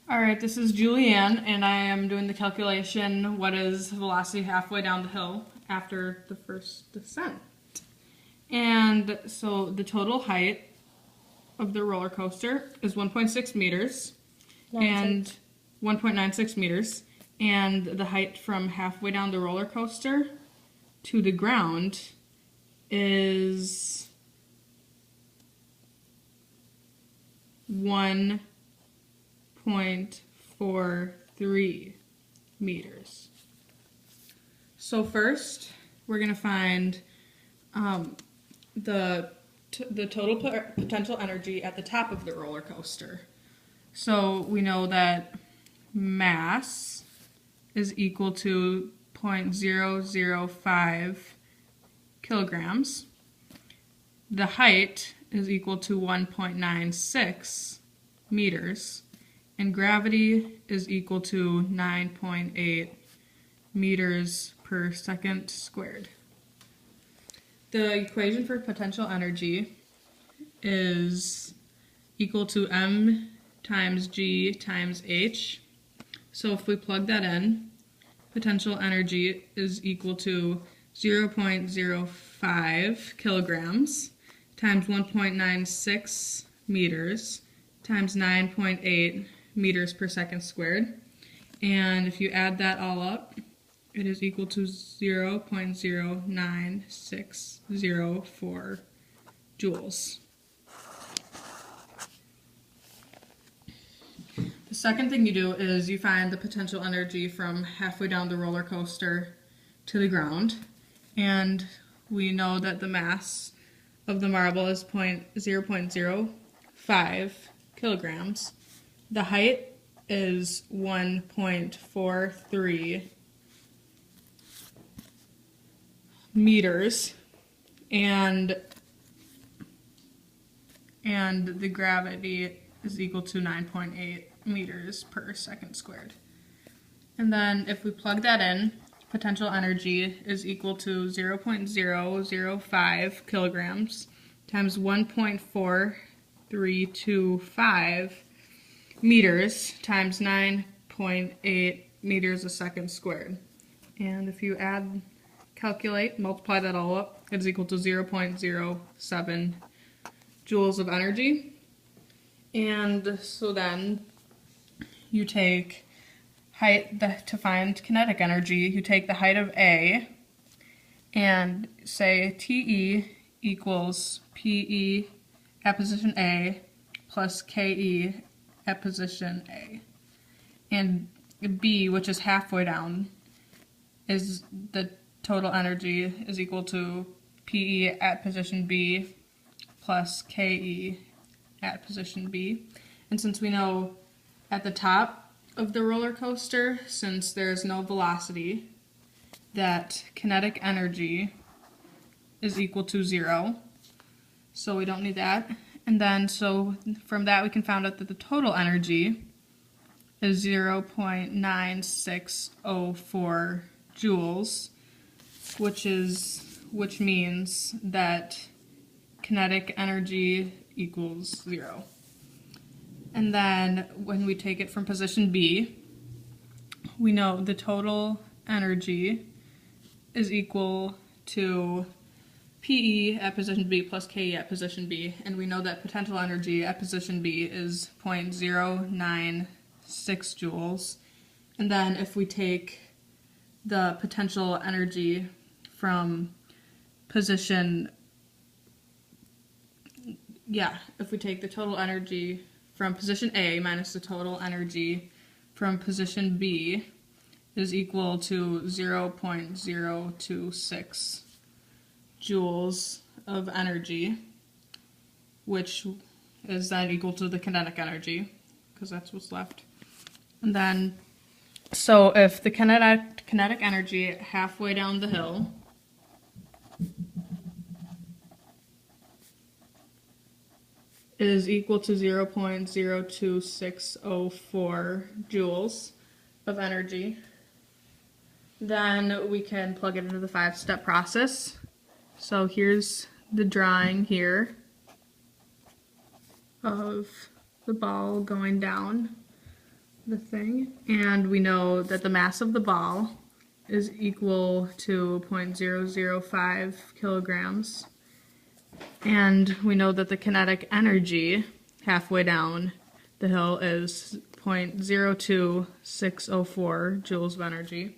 All right, this is Julianne, and I am doing the calculation, what is velocity halfway down the hill after the first descent. And so the total height of the roller coaster is 1.6 meters, and 1.96 meters, and the height from halfway down the roller coaster to the ground is 1.43 meters. So first, we're going to find the total potential energy at the top of the roller coaster. So we know that mass is equal to 0.005 kilograms. The height is equal to 1.96 meters, and gravity is equal to 9.8 meters per second squared. The equation for potential energy is equal to m times g times h. So if we plug that in, potential energy is equal to 0.05 kilograms times 1.96 meters times 9.8 meters per second squared. And if you add that all up, it is equal to 0.09604 joules. The second thing you do is you find the potential energy from halfway down the roller coaster to the ground. And we know that the mass of the marble is 0.05 kilograms. The height is 1.43 meters, and the gravity is equal to 9.8 meters per second squared. And then if we plug that in, potential energy is equal to 0.005 kilograms times 1.4325 meters times 9.8 meters a second squared. And if you calculate, multiply that all up, it is equal to 0.07 joules of energy. And so then you take height to find kinetic energy. You take the height of A and say TE equals PE at position A plus KE at position A. And B, which is halfway down, is the total energy is equal to PE at position B plus KE at position B. And since we know at the top of the roller coaster, since there's no velocity, that kinetic energy is equal to 0. So we don't need that. And then so from that we can find out that the total energy is 0.9604 joules, which means that kinetic energy equals 0. And then when we take it from position B, we know the total energy is equal to PE at position B plus KE at position B, and we know that potential energy at position B is 0.096 joules. And then if we take the potential energy from position, if we take the total energy from position A minus the total energy from position B is equal to 0.026 joules of energy, which is then equal to the kinetic energy, because that's what's left. And then, so if the kinetic energy halfway down the hill is equal to 0.02604 joules of energy, then we can plug it into the 5-step process. So here's the drawing here of the ball going down the thing. And we know that the mass of the ball is equal to 0.005 kilograms. And we know that the kinetic energy halfway down the hill is 0.02604 joules of energy.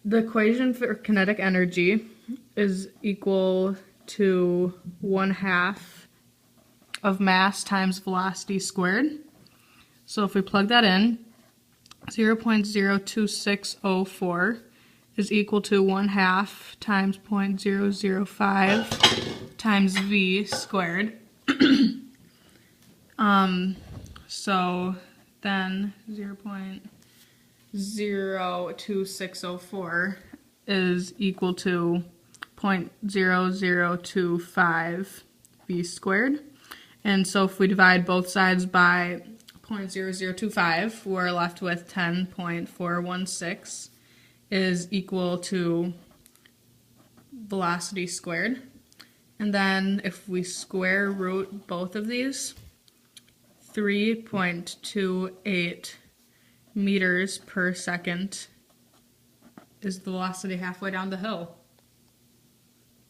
The equation for kinetic energy is equal to 1/2 of mass times velocity squared. So if we plug that in, 0.02604 is equal to 1/2 times 0.005 times v squared. So then 0.02604 is equal to 0.0025 v squared. And so if we divide both sides by 0.0025, we're left with 10.416 is equal to velocity squared. And then if we square root both of these, 3.28 meters per second is the velocity halfway down the hill.